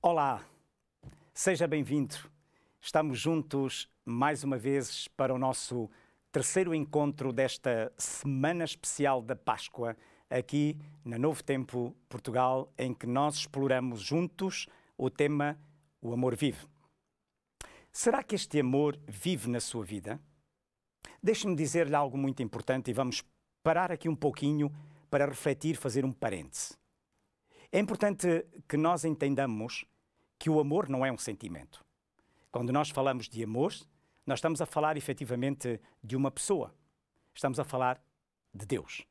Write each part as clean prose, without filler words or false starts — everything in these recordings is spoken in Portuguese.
Olá, seja bem-vindo. Estamos juntos mais uma vez para o nosso terceiro encontro desta semana especial da Páscoa, aqui na Novo Tempo Portugal, em que nós exploramos juntos o tema O Amor Vive. Será que este amor vive na sua vida? Deixe-me dizer-lhe algo muito importante e vamos parar aqui um pouquinho para refletir, fazer um parêntese. É importante que nós entendamos que o amor não é um sentimento. Quando nós falamos de amor, nós estamos a falar efetivamente de uma pessoa. Estamos a falar de Deus.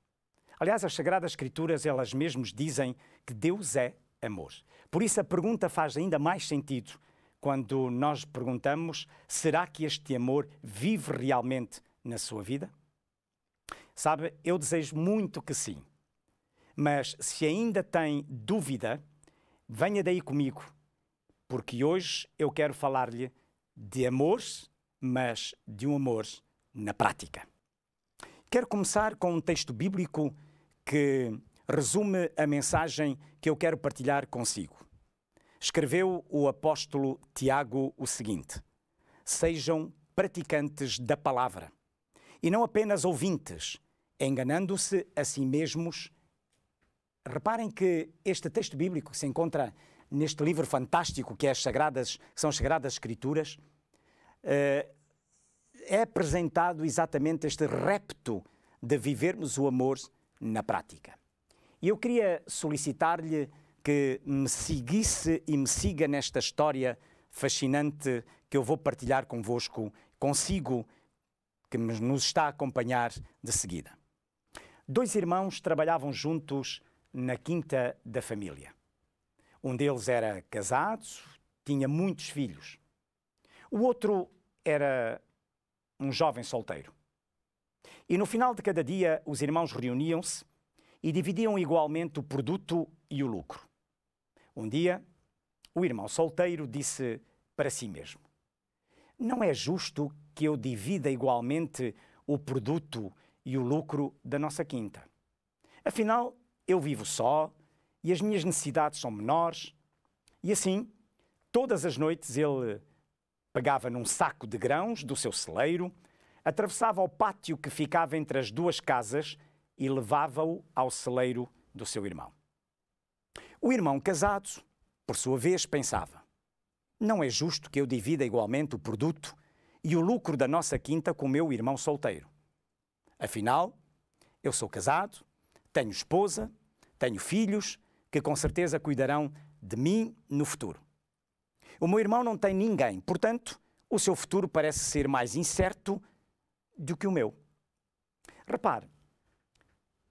Aliás, as Sagradas Escrituras, elas mesmas dizem que Deus é amor. Por isso a pergunta faz ainda mais sentido quando nós perguntamos: será que este amor vive realmente na sua vida? Sabe, eu desejo muito que sim. Mas se ainda tem dúvida, venha daí comigo, porque hoje eu quero falar-lhe de amor, mas de um amor na prática. Quero começar com um texto bíblico que resume a mensagem que eu quero partilhar consigo. Escreveu o apóstolo Tiago o seguinte: sejam praticantes da palavra, e não apenas ouvintes, enganando-se a si mesmos. Reparem que este texto bíblico que se encontra neste livro fantástico que são as Sagradas Escrituras, é apresentado exatamente este repto de vivermos o amor na prática. E eu queria solicitar-lhe que me seguisse e me siga nesta história fascinante que eu vou partilhar consigo, que nos está a acompanhar de seguida. Dois irmãos trabalhavam juntos na quinta da família. Um deles era casado, tinha muitos filhos. O outro era um jovem solteiro. E no final de cada dia, os irmãos reuniam-se e dividiam igualmente o produto e o lucro. Um dia, o irmão solteiro disse para si mesmo: não é justo que eu divida igualmente o produto e o lucro da nossa quinta. Afinal, eu vivo só e as minhas necessidades são menores. E assim, todas as noites ele pegava num saco de grãos do seu celeiro, atravessava o pátio que ficava entre as duas casas e levava-o ao celeiro do seu irmão. O irmão casado, por sua vez, pensava: não é justo que eu divida igualmente o produto e o lucro da nossa quinta com o meu irmão solteiro. Afinal, eu sou casado, tenho esposa, tenho filhos que com certeza cuidarão de mim no futuro. O meu irmão não tem ninguém, portanto, o seu futuro parece ser mais incerto do que o meu. Repare,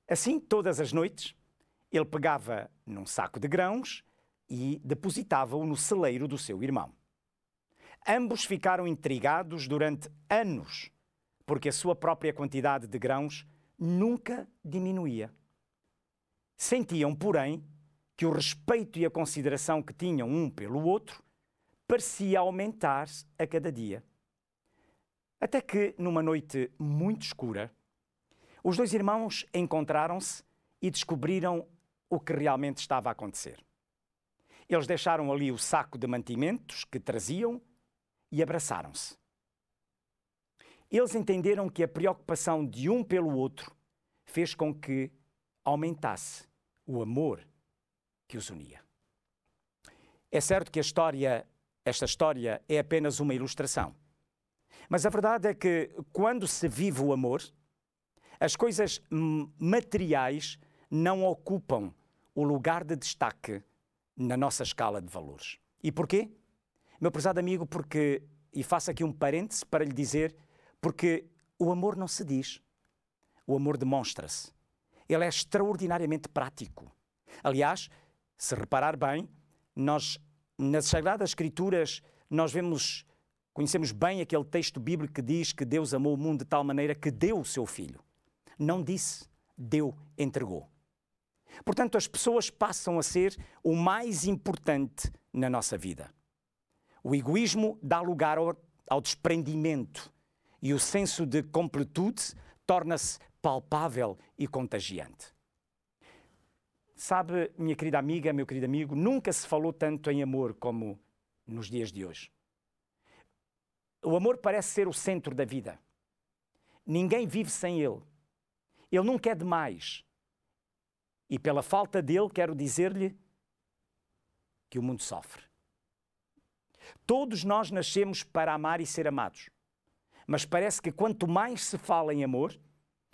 assim todas as noites ele pegava num saco de grãos e depositava-o no celeiro do seu irmão. Ambos ficaram intrigados durante anos, porque a sua própria quantidade de grãos nunca diminuía. Sentiam, porém, que o respeito e a consideração que tinham um pelo outro parecia aumentar a cada dia. Até que, numa noite muito escura, os dois irmãos encontraram-se e descobriram o que realmente estava a acontecer. Eles deixaram ali o saco de mantimentos que traziam e abraçaram-se. Eles entenderam que a preocupação de um pelo outro fez com que aumentasse o amor que os unia. É certo que esta história é apenas uma ilustração. Mas a verdade é que quando se vive o amor, as coisas materiais não ocupam o lugar de destaque na nossa escala de valores. E porquê? Meu prezado amigo, e faço aqui um parêntese para lhe dizer, porque o amor não se diz, o amor demonstra-se. Ele é extraordinariamente prático. Aliás, se reparar bem, nós, nas Sagradas Escrituras, conhecemos bem aquele texto bíblico que diz que Deus amou o mundo de tal maneira que deu o seu Filho. Não disse, deu, entregou. Portanto, as pessoas passam a ser o mais importante na nossa vida. O egoísmo dá lugar ao desprendimento e o senso de completude torna-se palpável e contagiante. Sabe, minha querida amiga, meu querido amigo, nunca se falou tanto em amor como nos dias de hoje. O amor parece ser o centro da vida. Ninguém vive sem ele. Ele nunca é demais. E pela falta dele, quero dizer-lhe que o mundo sofre. Todos nós nascemos para amar e ser amados. Mas parece que quanto mais se fala em amor,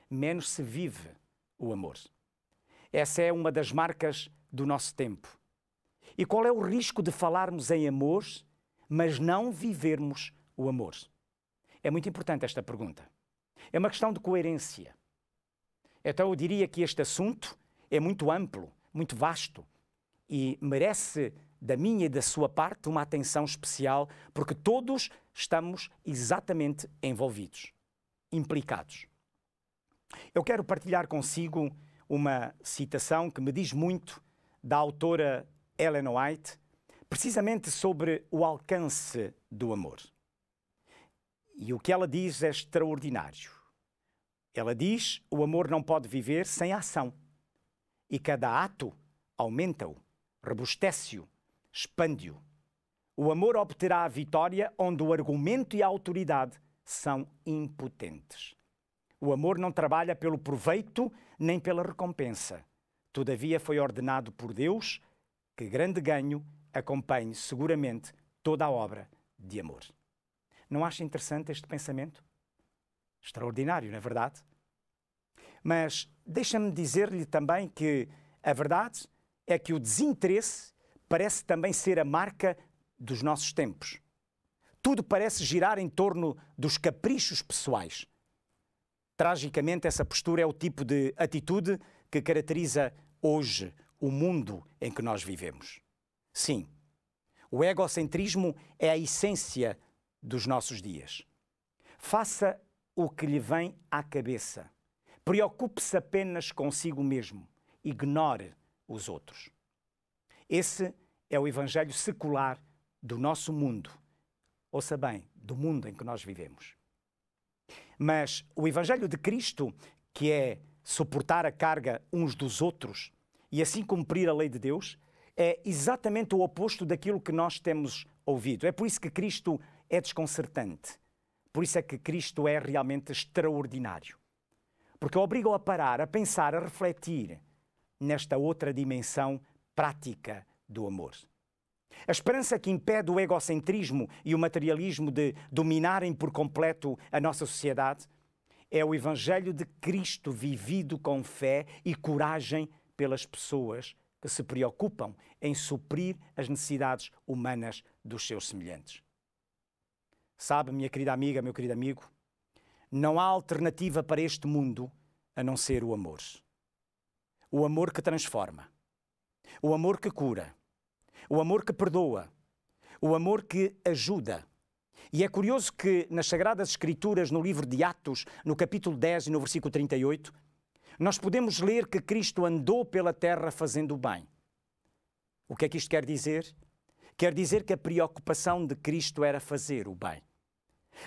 menos se vive o amor. Essa é uma das marcas do nosso tempo. E qual é o risco de falarmos em amor, mas não vivermos o amor? É muito importante esta pergunta. É uma questão de coerência. Então eu diria que este assunto é muito amplo, muito vasto e merece da minha e da sua parte uma atenção especial, porque todos estamos exatamente envolvidos, implicados. Eu quero partilhar consigo uma citação que me diz muito da autora Ellen White, precisamente sobre o alcance do amor. E o que ela diz é extraordinário. Ela diz: o amor não pode viver sem ação. E cada ato aumenta-o, robustece-o, expande-o. O amor obterá a vitória onde o argumento e a autoridade são impotentes. O amor não trabalha pelo proveito nem pela recompensa. Todavia foi ordenado por Deus que grande ganho acompanhe seguramente toda a obra de amor. Não acha interessante este pensamento? Extraordinário, não é verdade? Mas deixa-me dizer-lhe também que a verdade é que o desinteresse parece também ser a marca dos nossos tempos. Tudo parece girar em torno dos caprichos pessoais. Tragicamente, essa postura é o tipo de atitude que caracteriza hoje o mundo em que nós vivemos. Sim, o egocentrismo é a essência dos nossos dias. Faça o que lhe vem à cabeça. Preocupe-se apenas consigo mesmo. Ignore os outros. Esse é o evangelho secular do nosso mundo. Ouça bem, do mundo em que nós vivemos. Mas o evangelho de Cristo, que é suportar a carga uns dos outros e assim cumprir a lei de Deus, é exatamente o oposto daquilo que nós temos ouvido. É por isso que Cristo é desconcertante. Por isso é que Cristo é realmente extraordinário. Porque obriga-o a parar, a pensar, a refletir nesta outra dimensão prática do amor. A esperança que impede o egocentrismo e o materialismo de dominarem por completo a nossa sociedade é o evangelho de Cristo vivido com fé e coragem pelas pessoas que se preocupam em suprir as necessidades humanas dos seus semelhantes. Sabe, minha querida amiga, meu querido amigo, não há alternativa para este mundo a não ser o amor. O amor que transforma, o amor que cura, o amor que perdoa, o amor que ajuda. E é curioso que nas Sagradas Escrituras, no livro de Atos, no capítulo 10 e no versículo 38, nós podemos ler que Cristo andou pela terra fazendo o bem. O que é que isto quer dizer? Quer dizer que a preocupação de Cristo era fazer o bem.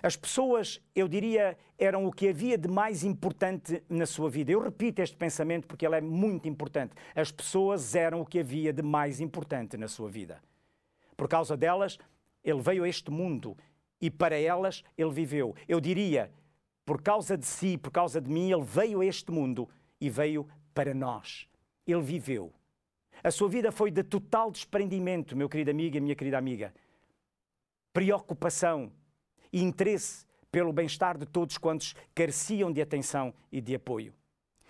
As pessoas, eu diria, eram o que havia de mais importante na sua vida. Eu repito este pensamento porque ele é muito importante. As pessoas eram o que havia de mais importante na sua vida. Por causa delas, ele veio a este mundo e para elas ele viveu. Eu diria, por causa de si, por causa de mim, ele veio a este mundo e veio para nós. Ele viveu. A sua vida foi de total desprendimento, meu querido amigo e minha querida amiga. Preocupação e interesse pelo bem-estar de todos quantos careciam de atenção e de apoio.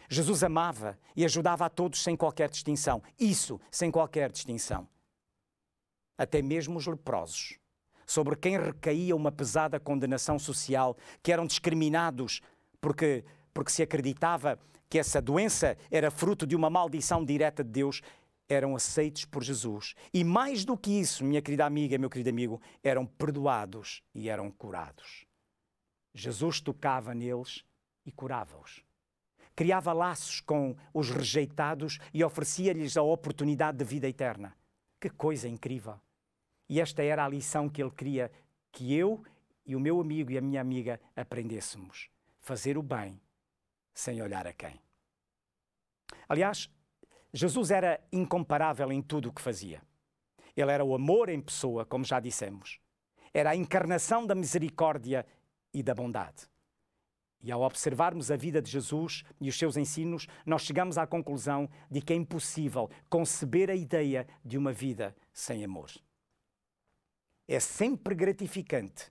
Jesus amava e ajudava a todos sem qualquer distinção. Isso, sem qualquer distinção. Até mesmo os leprosos, sobre quem recaía uma pesada condenação social, que eram discriminados porque se acreditava que essa doença era fruto de uma maldição direta de Deus, eram aceitos por Jesus. E mais do que isso, minha querida amiga, meu querido amigo, eram perdoados e eram curados. Jesus tocava neles e curava-os. Criava laços com os rejeitados e oferecia-lhes a oportunidade de vida eterna. Que coisa incrível! E esta era a lição que ele queria que eu e o meu amigo e a minha amiga aprendêssemos. Fazer o bem sem olhar a quem. Aliás, Jesus era incomparável em tudo o que fazia. Ele era o amor em pessoa, como já dissemos. Era a encarnação da misericórdia e da bondade. E ao observarmos a vida de Jesus e os seus ensinos, nós chegamos à conclusão de que é impossível conceber a ideia de uma vida sem amor. É sempre gratificante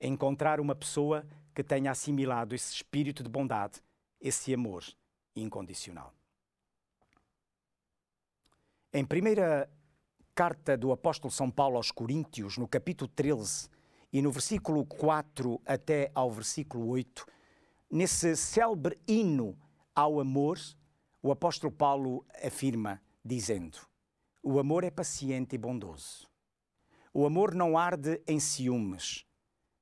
encontrar uma pessoa que tenha assimilado esse espírito de bondade, esse amor incondicional. Em primeira carta do apóstolo São Paulo aos Coríntios, no capítulo 13 e no versículo 4 até ao versículo 8, nesse célebre hino ao amor, o apóstolo Paulo afirma, dizendo: o amor é paciente e bondoso. O amor não arde em ciúmes,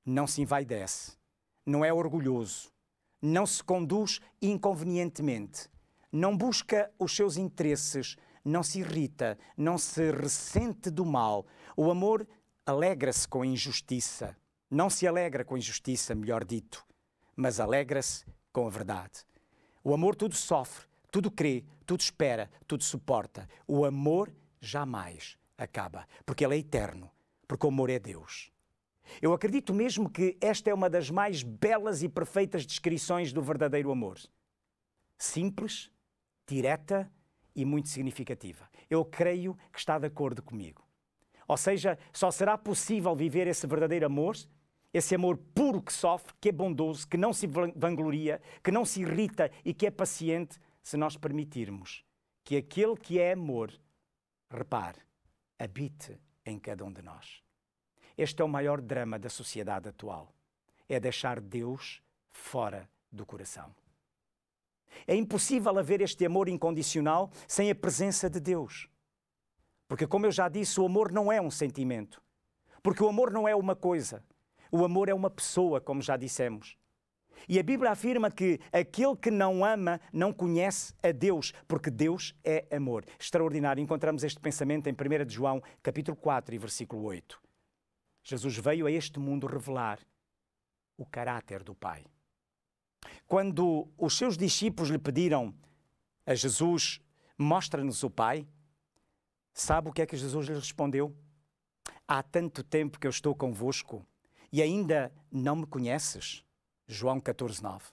não se envaidece, não é orgulhoso, não se conduz inconvenientemente, não busca os seus interesses, não se irrita, não se ressente do mal. O amor alegra-se com a injustiça, não se alegra com a injustiça, melhor dito, mas alegra-se com a verdade. O amor tudo sofre, tudo crê, tudo espera, tudo suporta. O amor jamais acaba, porque ele é eterno, porque o amor é Deus. Eu acredito mesmo que esta é uma das mais belas e perfeitas descrições do verdadeiro amor. Simples, direta e muito significativa. Eu creio que está de acordo comigo. Ou seja, só será possível viver esse verdadeiro amor, esse amor puro que sofre, que é bondoso, que não se vangloria, que não se irrita e que é paciente, se nós permitirmos que aquele que é amor, repare, habite em cada um de nós. Este é o maior drama da sociedade atual. É deixar Deus fora do coração. É impossível haver este amor incondicional sem a presença de Deus. Porque, como eu já disse, o amor não é um sentimento. Porque o amor não é uma coisa. O amor é uma pessoa, como já dissemos. E a Bíblia afirma que aquele que não ama não conhece a Deus, porque Deus é amor. Extraordinário. Encontramos este pensamento em 1 João, capítulo 4 e versículo 8. Jesus veio a este mundo revelar o caráter do Pai. Quando os seus discípulos lhe pediram a Jesus, mostra-nos o Pai, sabe o que é que Jesus lhes respondeu? Há tanto tempo que eu estou convosco e ainda não me conheces? João 14, 9.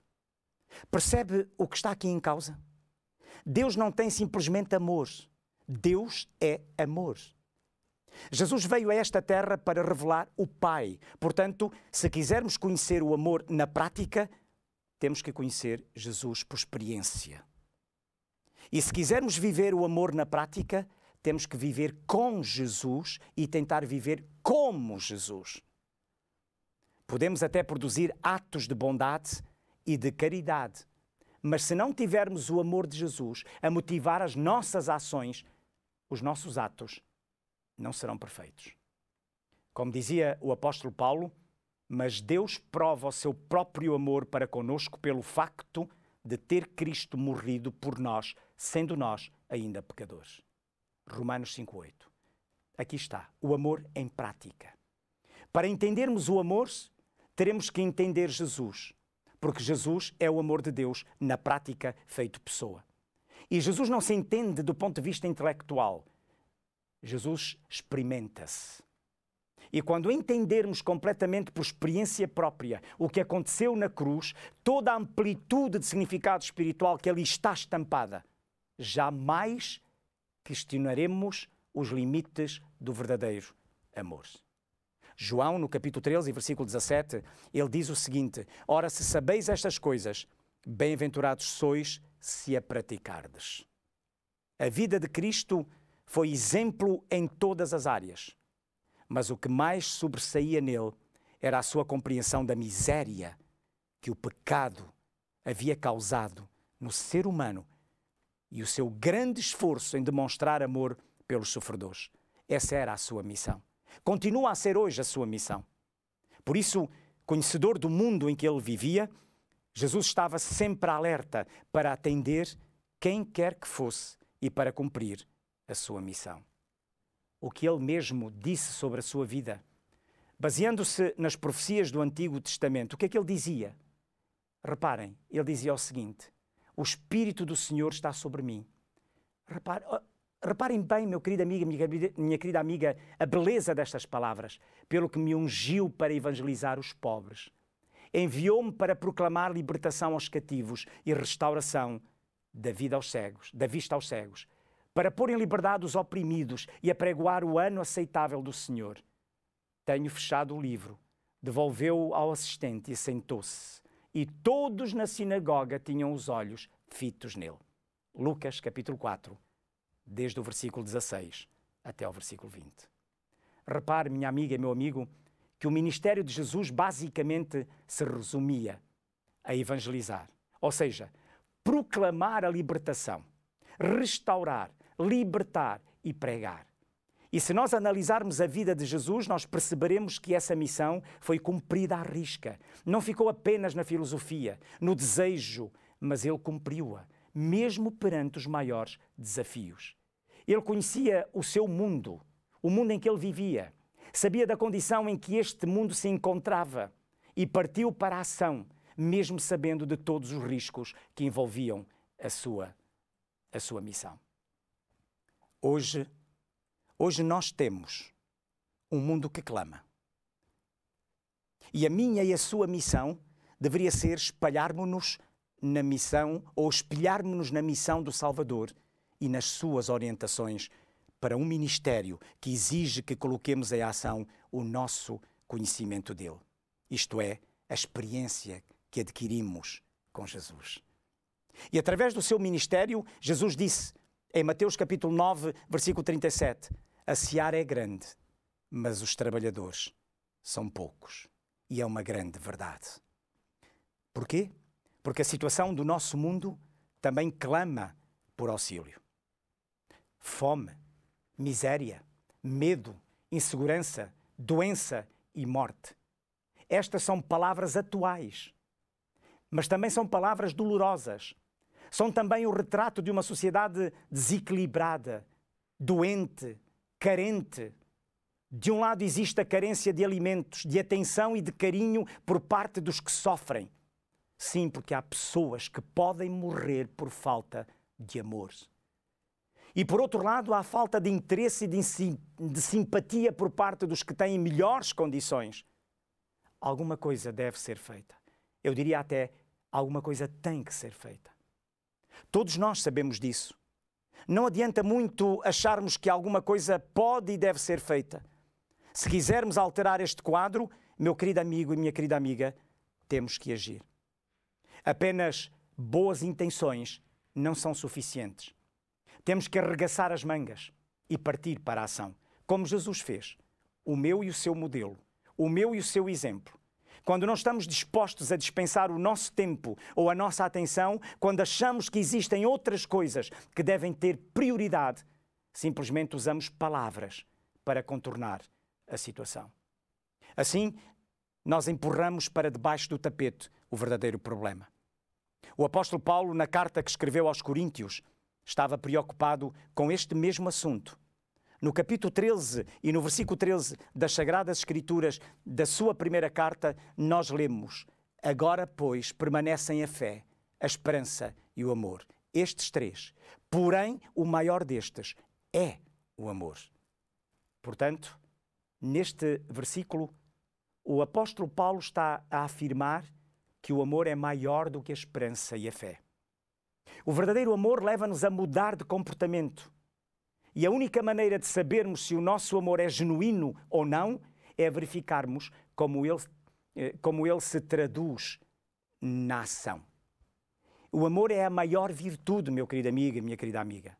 Percebe o que está aqui em causa? Deus não tem simplesmente amor. Deus é amor. Jesus veio a esta terra para revelar o Pai. Portanto, se quisermos conhecer o amor na prática, temos que conhecer Jesus por experiência. E se quisermos viver o amor na prática, temos que viver com Jesus e tentar viver como Jesus. Podemos até produzir atos de bondade e de caridade, mas se não tivermos o amor de Jesus a motivar as nossas ações, os nossos atos não serão perfeitos. Como dizia o apóstolo Paulo, mas Deus prova o seu próprio amor para conosco pelo facto de ter Cristo morrido por nós, sendo nós ainda pecadores. Romanos 5,8. Aqui está, o amor em prática. Para entendermos o amor, teremos que entender Jesus, porque Jesus é o amor de Deus na prática feito pessoa. E Jesus não se entende do ponto de vista intelectual. Jesus experimenta-se. E quando entendermos completamente por experiência própria o que aconteceu na cruz, toda a amplitude de significado espiritual que ali está estampada, jamais questionaremos os limites do verdadeiro amor. João, no capítulo 13, versículo 17, ele diz o seguinte: ora, se sabeis estas coisas, bem-aventurados sois se a praticardes. A vida de Cristo foi exemplo em todas as áreas, mas o que mais sobressaía nele era a sua compreensão da miséria que o pecado havia causado no ser humano e o seu grande esforço em demonstrar amor pelos sofredores. Essa era a sua missão. Continua a ser hoje a sua missão. Por isso, conhecedor do mundo em que ele vivia, Jesus estava sempre alerta para atender quem quer que fosse e para cumprir a sua missão. O que ele mesmo disse sobre a sua vida, baseando-se nas profecias do Antigo Testamento, o que é que ele dizia? Reparem, ele dizia o seguinte: o Espírito do Senhor está sobre mim. Reparem bem, meu querido amigo, minha querida amiga, a beleza destas palavras. Pelo que me ungiu para evangelizar os pobres. Enviou-me para proclamar libertação aos cativos e restauração da vista aos cegos, para pôr em liberdade os oprimidos e apregoar o ano aceitável do Senhor. Tenho fechado o livro, devolveu-o ao assistente e sentou-se. E todos na sinagoga tinham os olhos fitos nele. Lucas, capítulo 4, desde o versículo 16 até ao versículo 20. Repare, minha amiga e meu amigo, que o ministério de Jesus basicamente se resumia a evangelizar. Ou seja, proclamar a libertação, restaurar, libertar e pregar. E se nós analisarmos a vida de Jesus, nós perceberemos que essa missão foi cumprida à risca. Não ficou apenas na filosofia, no desejo, mas ele cumpriu-a, mesmo perante os maiores desafios. Ele conhecia o seu mundo, o mundo em que ele vivia, sabia da condição em que este mundo se encontrava e partiu para a ação, mesmo sabendo de todos os riscos que envolviam a sua missão. Hoje nós temos um mundo que clama. E a minha e a sua missão deveria ser espalharmos-nos na missão ou espelharmos-nos na missão do Salvador e nas suas orientações para um ministério que exige que coloquemos em ação o nosso conhecimento dele. Isto é, a experiência que adquirimos com Jesus. E através do seu ministério, Jesus disse, em Mateus capítulo 9, versículo 37, a seara é grande, mas os trabalhadores são poucos. E é uma grande verdade. Porquê? Porque a situação do nosso mundo também clama por auxílio. Fome, miséria, medo, insegurança, doença e morte. Estas são palavras atuais, mas também são palavras dolorosas. São também o retrato de uma sociedade desequilibrada, doente, carente. De um lado existe a carência de alimentos, de atenção e de carinho por parte dos que sofrem. Sim, porque há pessoas que podem morrer por falta de amor. E por outro lado, há falta de interesse e de simpatia por parte dos que têm melhores condições. Alguma coisa deve ser feita. Eu diria até, alguma coisa tem que ser feita. Todos nós sabemos disso. Não adianta muito acharmos que alguma coisa pode e deve ser feita. Se quisermos alterar este quadro, meu querido amigo e minha querida amiga, temos que agir. Apenas boas intenções não são suficientes. Temos que arregaçar as mangas e partir para a ação, como Jesus fez. O meu e o seu modelo, o meu e o seu exemplo. Quando não estamos dispostos a dispensar o nosso tempo ou a nossa atenção, quando achamos que existem outras coisas que devem ter prioridade, simplesmente usamos palavras para contornar a situação. Assim, nós empurramos para debaixo do tapete o verdadeiro problema. O apóstolo Paulo, na carta que escreveu aos Coríntios, estava preocupado com este mesmo assunto. No capítulo 13 e no versículo 13 das Sagradas Escrituras da sua primeira carta, nós lemos: agora, pois, permanecem a fé, a esperança e o amor. Estes três. Porém, o maior destes é o amor. Portanto, neste versículo, o apóstolo Paulo está a afirmar que o amor é maior do que a esperança e a fé. O verdadeiro amor leva-nos a mudar de comportamento. E a única maneira de sabermos se o nosso amor é genuíno ou não é verificarmos como ele se traduz na ação. O amor é a maior virtude, meu querido amigo e minha querida amiga.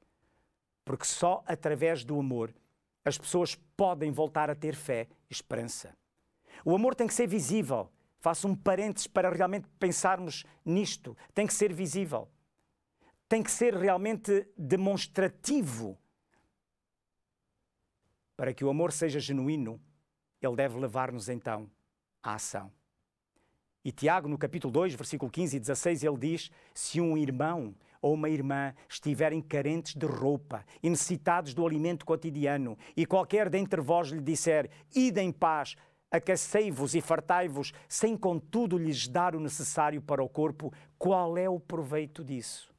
Porque só através do amor as pessoas podem voltar a ter fé e esperança. O amor tem que ser visível. Faço um parênteses para realmente pensarmos nisto. Tem que ser visível. Tem que ser realmente demonstrativo. Para que o amor seja genuíno, ele deve levar-nos então à ação. E Tiago, no capítulo 2, versículo 15 e 16, ele diz: se um irmão ou uma irmã estiverem carentes de roupa e necessitados do alimento cotidiano, e qualquer dentre vós lhe disser: ide em paz, aquecei-vos e fartai-vos, sem contudo lhes dar o necessário para o corpo, qual é o proveito disso?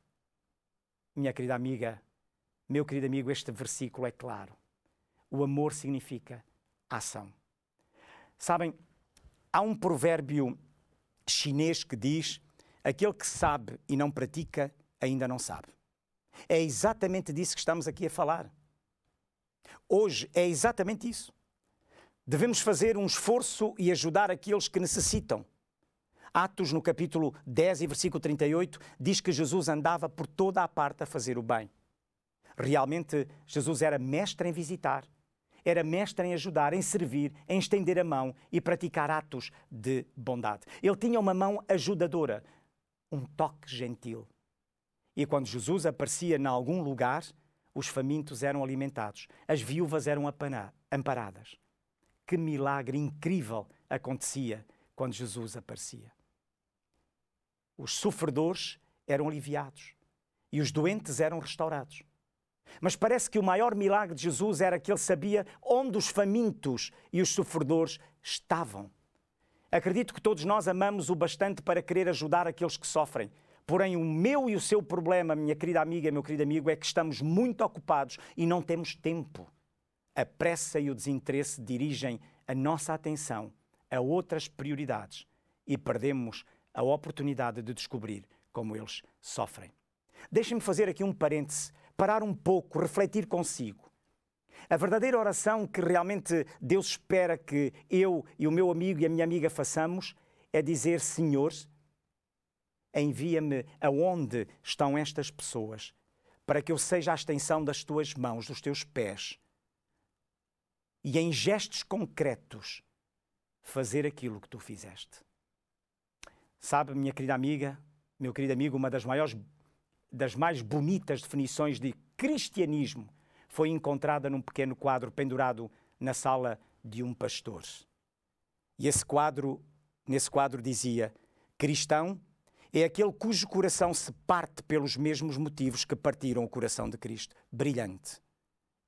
Minha querida amiga, Meu querido amigo, este versículo é claro. O amor significa ação. Sabem, há um provérbio chinês que diz: aquele que sabe e não pratica, ainda não sabe. É exatamente disso que estamos aqui a falar. Hoje é exatamente isso. Devemos fazer um esforço e ajudar aqueles que necessitam. Atos, no capítulo 10 e versículo 38, diz que Jesus andava por toda a parte a fazer o bem. Realmente, Jesus era mestre em visitar, era mestre em ajudar, em servir, em estender a mão e praticar atos de bondade. Ele tinha uma mão ajudadora, um toque gentil. E quando Jesus aparecia em algum lugar, os famintos eram alimentados, as viúvas eram amparadas. Que milagre incrível acontecia quando Jesus aparecia. Os sofredores eram aliviados e os doentes eram restaurados. Mas parece que o maior milagre de Jesus era que ele sabia onde os famintos e os sofredores estavam. Acredito que todos nós amamos o bastante para querer ajudar aqueles que sofrem. Porém, o meu e o seu problema, minha querida amiga, meu querido amigo, é que estamos muito ocupados e não temos tempo. A pressa e o desinteresse dirigem a nossa atenção a outras prioridades e perdemos a oportunidade de descobrir como eles sofrem. Deixem-me fazer aqui um parêntese, parar um pouco, refletir consigo. A verdadeira oração que realmente Deus espera que eu e o meu amigo e a minha amiga façamos é dizer: Senhor, envia-me aonde estão estas pessoas, para que eu seja a extensão das tuas mãos, dos teus pés, e em gestos concretos fazer aquilo que tu fizeste. Sabe, minha querida amiga, meu querido amigo, uma das mais bonitas definições de cristianismo foi encontrada num pequeno quadro pendurado na sala de um pastor. E nesse quadro dizia: cristão é aquele cujo coração se parte pelos mesmos motivos que partiram o coração de Cristo. Brilhante,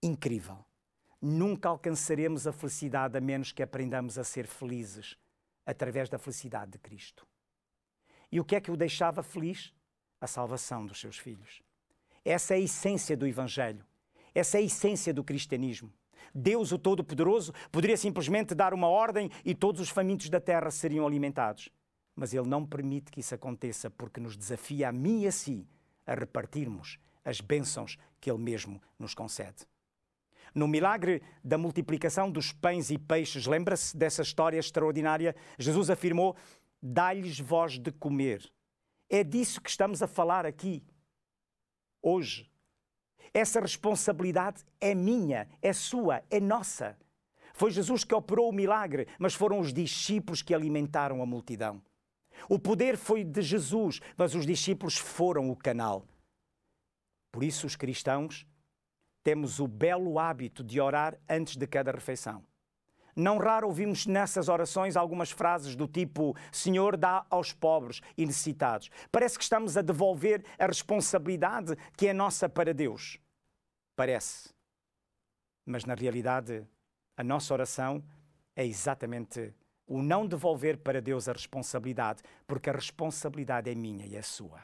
incrível. Nunca alcançaremos a felicidade a menos que aprendamos a ser felizes através da felicidade de Cristo. E o que é que o deixava feliz? A salvação dos seus filhos. Essa é a essência do Evangelho. Essa é a essência do cristianismo. Deus, o Todo-Poderoso, poderia simplesmente dar uma ordem e todos os famintos da terra seriam alimentados. Mas Ele não permite que isso aconteça porque nos desafia a mim e a si a repartirmos as bênçãos que Ele mesmo nos concede. No milagre da multiplicação dos pães e peixes, lembra-se dessa história extraordinária? Jesus afirmou: dá-lhes voz de comer. É disso que estamos a falar aqui, hoje. Essa responsabilidade é minha, é sua, é nossa. Foi Jesus que operou o milagre, mas foram os discípulos que alimentaram a multidão. O poder foi de Jesus, mas os discípulos foram o canal. Por isso, os cristãos temos o belo hábito de orar antes de cada refeição. Não raro ouvimos nessas orações algumas frases do tipo: Senhor, dá aos pobres e necessitados. Parece que estamos a devolver a responsabilidade que é nossa para Deus. Parece. Mas na realidade, a nossa oração é exatamente o não devolver para Deus a responsabilidade, porque a responsabilidade é minha e é sua.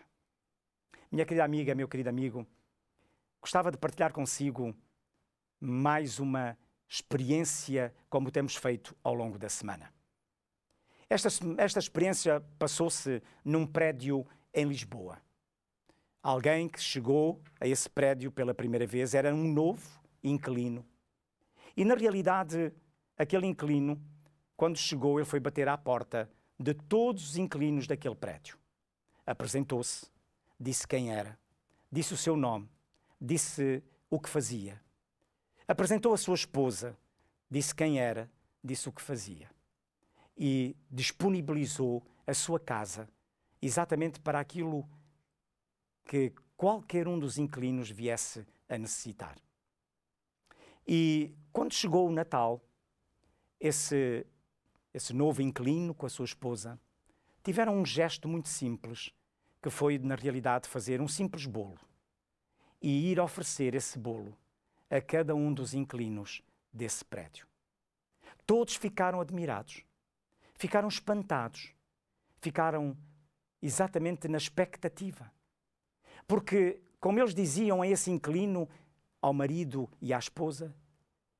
Minha querida amiga, meu querido amigo, gostava de partilhar consigo mais uma experiência como temos feito ao longo da semana. Esta experiência passou-se num prédio em Lisboa. Alguém que chegou a esse prédio pela primeira vez era um novo inquilino. E na realidade, aquele inquilino, quando chegou, ele foi bater à porta de todos os inquilinos daquele prédio. Apresentou-se, disse quem era, disse o seu nome, disse o que fazia. Apresentou a sua esposa, disse quem era, disse o que fazia. E disponibilizou a sua casa exatamente para aquilo que qualquer um dos inquilinos viesse a necessitar. E quando chegou o Natal, esse novo inquilino com a sua esposa tiveram um gesto muito simples, que foi, na realidade, fazer um simples bolo e ir oferecer esse bolo a cada um dos inquilinos desse prédio. Todos ficaram admirados, ficaram espantados, ficaram exatamente na expectativa. Porque, como eles diziam a esse inquilino, ao marido e à esposa.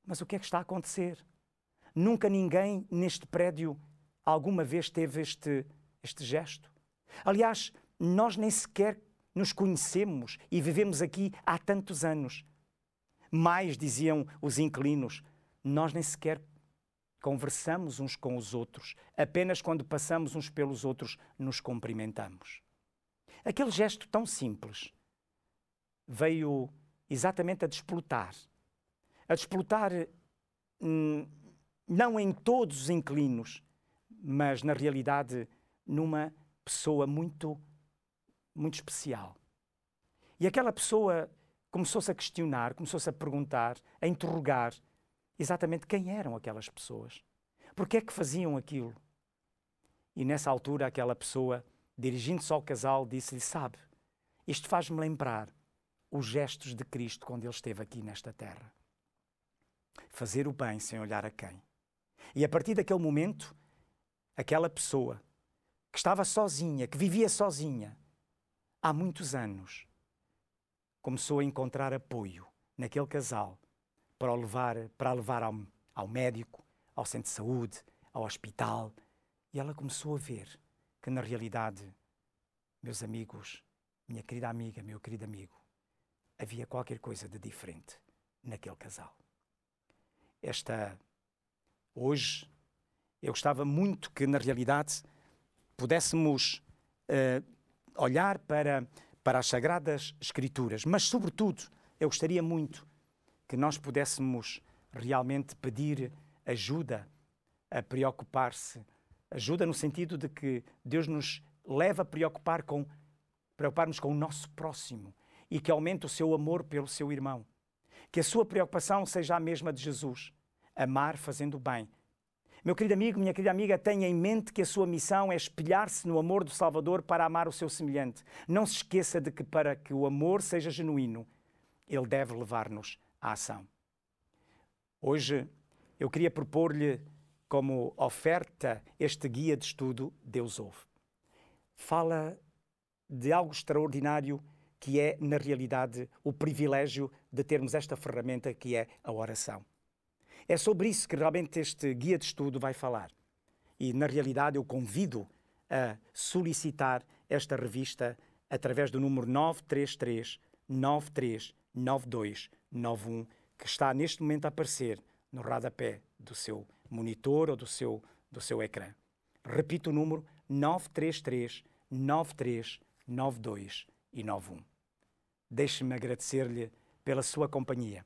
Mas o que é que está a acontecer? Nunca ninguém neste prédio alguma vez teve este gesto. Aliás, nós nem sequer nos conhecemos e vivemos aqui há tantos anos. Mais, diziam os inquilinos, nós nem sequer conversamos uns com os outros. Apenas quando passamos uns pelos outros nos cumprimentamos. Aquele gesto tão simples veio exatamente a desplotar não em todos os inquilinos, mas na realidade numa pessoa muito, muito especial. E aquela pessoa começou-se a questionar, começou-se a perguntar, a interrogar exatamente quem eram aquelas pessoas. Porquê é que faziam aquilo? E nessa altura aquela pessoa, dirigindo-se ao casal, disse-lhe, sabe, isto faz-me lembrar os gestos de Cristo quando Ele esteve aqui nesta terra. Fazer o bem sem olhar a quem. E a partir daquele momento, aquela pessoa que estava sozinha, que vivia sozinha, há muitos anos, começou a encontrar apoio naquele casal para a levar ao médico, ao centro de saúde, ao hospital. E ela começou a ver que, na realidade, meus amigos, minha querida amiga, meu querido amigo, havia qualquer coisa de diferente naquele casal. Hoje, eu gostava muito que, na realidade, pudéssemos olhar para as Sagradas Escrituras, mas, sobretudo, eu gostaria muito que nós pudéssemos realmente pedir ajuda a preocupar-se, ajuda no sentido de que Deus nos leva a preocuparmos com o nosso próximo e que aumente o seu amor pelo seu irmão. Que a sua preocupação seja a mesma de Jesus, amar fazendo bem. Meu querido amigo, minha querida amiga, tenha em mente que a sua missão é espelhar-se no amor do Salvador para amar o seu semelhante. Não se esqueça de que para que o amor seja genuíno, ele deve levar-nos à ação. Hoje eu queria propor-lhe como oferta este guia de estudo Deus Ouve. Fala de algo extraordinário que é, na realidade, o privilégio de termos esta ferramenta que é a oração. É sobre isso que realmente este guia de estudo vai falar. E, na realidade, eu convido a solicitar esta revista através do número 933-939291, que está neste momento a aparecer no rodapé do seu monitor ou do seu ecrã. Repito o número 933-939291. Deixe-me agradecer-lhe pela sua companhia.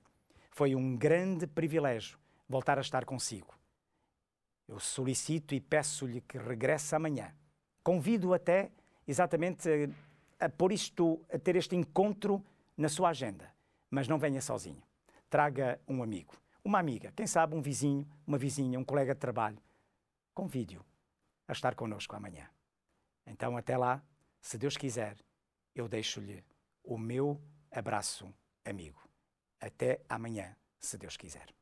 Foi um grande privilégio voltar a estar consigo. Eu solicito e peço-lhe que regresse amanhã. Convido até exatamente a ter este encontro na sua agenda. Mas não venha sozinho. Traga um amigo, uma amiga, quem sabe um vizinho, uma vizinha, um colega de trabalho. Convide-o a estar connosco amanhã. Então, até lá, se Deus quiser, eu deixo-lhe o meu abraço amigo. Até amanhã, se Deus quiser.